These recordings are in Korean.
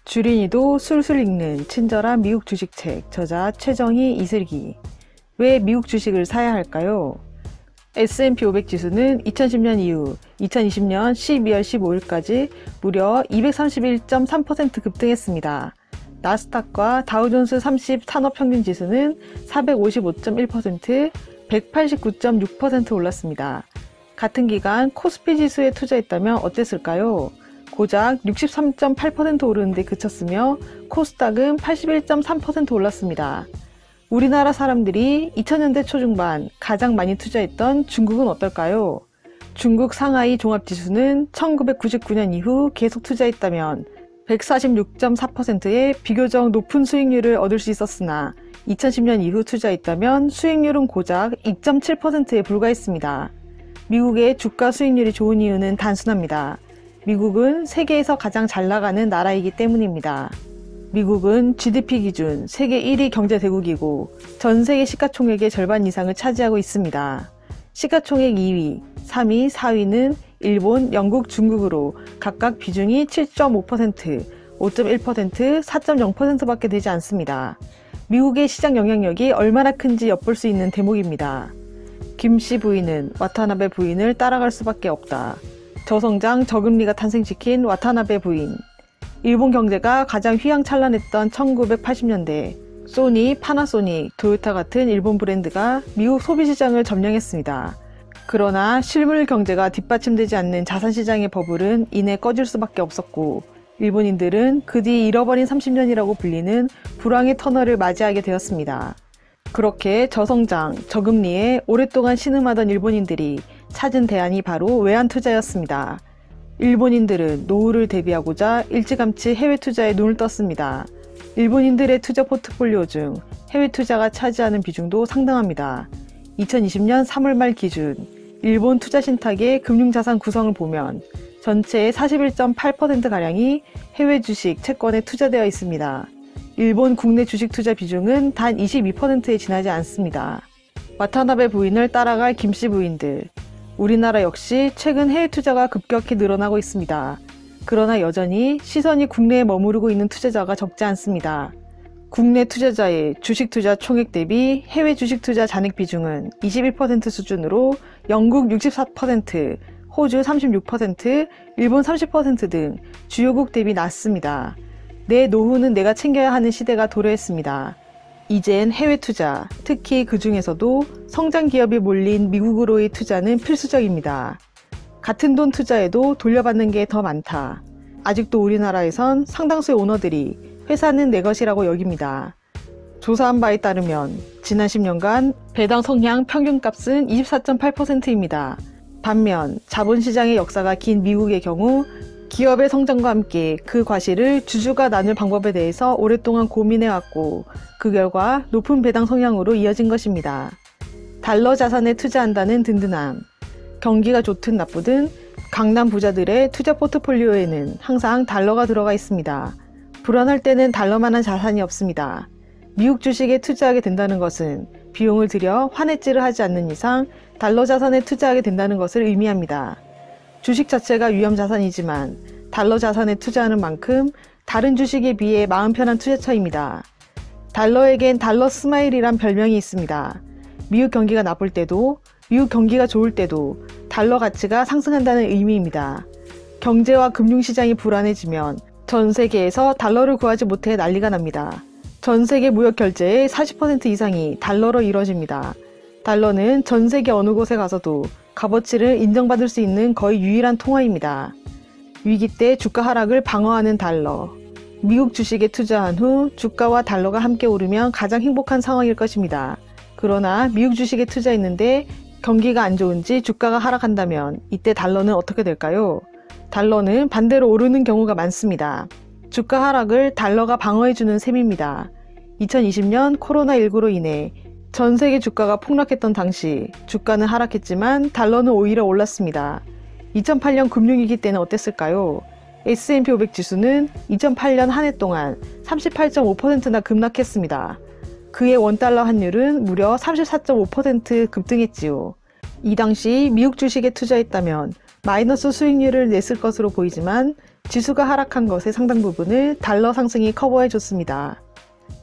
주린이도 술술 읽는 친절한 미국 주식책, 저자 최정희, 이슬기. 왜 미국 주식을 사야 할까요? S&P 500 지수는 2010년 이후 2020년 12월 15일까지 무려 231.3% 급등했습니다. 나스닥과 다우존스 30 산업평균지수는 455.1%, 189.6% 올랐습니다. 같은 기간 코스피 지수에 투자했다면 어땠을까요? 고작 63.8% 오르는데 그쳤으며 코스닥은 81.3% 올랐습니다. 우리나라 사람들이 2000년대 초중반 가장 많이 투자했던 중국은 어떨까요? 중국 상하이 종합지수는 1999년 이후 계속 투자했다면 146.4%의 비교적 높은 수익률을 얻을 수 있었으나 2010년 이후 투자했다면 수익률은 고작 2.7%에 불과했습니다. 미국의 주가 수익률이 좋은 이유는 단순합니다. 미국은 세계에서 가장 잘 나가는 나라이기 때문입니다. 미국은 GDP 기준 세계 1위 경제대국이고 전 세계 시가총액의 절반 이상을 차지하고 있습니다. 시가총액 2위, 3위, 4위는 일본, 영국, 중국으로 각각 비중이 7.5%, 5.1%, 4.0%밖에 되지 않습니다. 미국의 시장 영향력이 얼마나 큰지 엿볼 수 있는 대목입니다. 김씨 부인은 와타나베 부인을 따라갈 수밖에 없다. 저성장, 저금리가 탄생시킨 와타나베 부인. 일본 경제가 가장 휘황찬란했던 1980년대 소니, 파나소닉, 토요타 같은 일본 브랜드가 미국 소비시장을 점령했습니다. 그러나 실물 경제가 뒷받침되지 않는 자산시장의 버블은 이내 꺼질 수밖에 없었고 일본인들은 그 뒤 잃어버린 30년이라고 불리는 불황의 터널을 맞이하게 되었습니다. 그렇게 저성장, 저금리에 오랫동안 신음하던 일본인들이 찾은 대안이 바로 외환투자였습니다. 일본인들은 노후를 대비하고자 일찌감치 해외 투자에 눈을 떴습니다. 일본인들의 투자 포트폴리오 중 해외 투자가 차지하는 비중도 상당합니다. 2020년 3월 말 기준 일본 투자 신탁의 금융자산 구성을 보면 전체의 41.8%가량이 해외 주식, 채권에 투자되어 있습니다. 일본 국내 주식 투자 비중은 단 22%에 지나지 않습니다. 와타나베 부인을 따라갈 김씨 부인들. 우리나라 역시 최근 해외 투자가 급격히 늘어나고 있습니다. 그러나 여전히 시선이 국내에 머무르고 있는 투자자가 적지 않습니다. 국내 투자자의 주식 투자 총액 대비 해외 주식 투자 잔액 비중은 21% 수준으로 영국 64%, 호주 36%, 일본 30% 등 주요국 대비 낮습니다. 내 노후는 내가 챙겨야 하는 시대가 도래했습니다. 이젠 해외 투자, 특히 그 중에서도 성장 기업이 몰린 미국으로의 투자는 필수적입니다. 같은 돈 투자에도 돌려받는 게 더 많다. 아직도 우리나라에선 상당수의 오너들이 회사는 내 것이라고 여깁니다. 조사한 바에 따르면 지난 10년간 배당 성향 평균값은 24.8%입니다. 반면 자본시장의 역사가 긴 미국의 경우 기업의 성장과 함께 그 과실을 주주가 나눌 방법에 대해서 오랫동안 고민해왔고 그 결과 높은 배당 성향으로 이어진 것입니다. 달러 자산에 투자한다는 든든함. 경기가 좋든 나쁘든 강남 부자들의 투자 포트폴리오에는 항상 달러가 들어가 있습니다. 불안할 때는 달러만한 자산이 없습니다. 미국 주식에 투자하게 된다는 것은 비용을 들여 환해지를 하지 않는 이상 달러 자산에 투자하게 된다는 것을 의미합니다. 주식 자체가 위험자산이지만 달러 자산에 투자하는 만큼 다른 주식에 비해 마음 편한 투자처입니다. 달러에겐 달러 스마일이란 별명이 있습니다. 미국 경기가 나쁠 때도 미국 경기가 좋을 때도 달러 가치가 상승한다는 의미입니다. 경제와 금융시장이 불안해지면 전 세계에서 달러를 구하지 못해 난리가 납니다. 전 세계 무역 결제의 40% 이상이 달러로 이루어집니다. 달러는 전 세계 어느 곳에 가서도 값어치를 인정받을 수 있는 거의 유일한 통화입니다. 위기 때 주가 하락을 방어하는 달러. 미국 주식에 투자한 후 주가와 달러가 함께 오르면 가장 행복한 상황일 것입니다. 그러나 미국 주식에 투자했는데 경기가 안 좋은지 주가가 하락한다면 이때 달러는 어떻게 될까요? 달러는 반대로 오르는 경우가 많습니다. 주가 하락을 달러가 방어해주는 셈입니다. 2020년 코로나19로 인해 전 세계 주가가 폭락했던 당시 주가는 하락했지만 달러는 오히려 올랐습니다. 2008년 금융위기 때는 어땠을까요? S&P 500 지수는 2008년 한 해 동안 38.5%나 급락했습니다. 그의 원달러 환율은 무려 34.5% 급등했지요. 이 당시 미국 주식에 투자했다면 마이너스 수익률을 냈을 것으로 보이지만 지수가 하락한 것의 상당 부분을 달러 상승이 커버해줬습니다.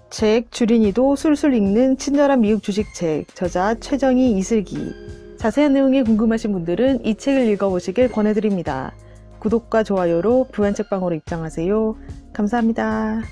책 주린이도 술술 읽는 친절한 미국 주식책, 저자 최정희 이슬기. 자세한 내용이 궁금하신 분들은 이 책을 읽어보시길 권해드립니다. 구독과 좋아요로 부안책방으로 입장하세요. 감사합니다.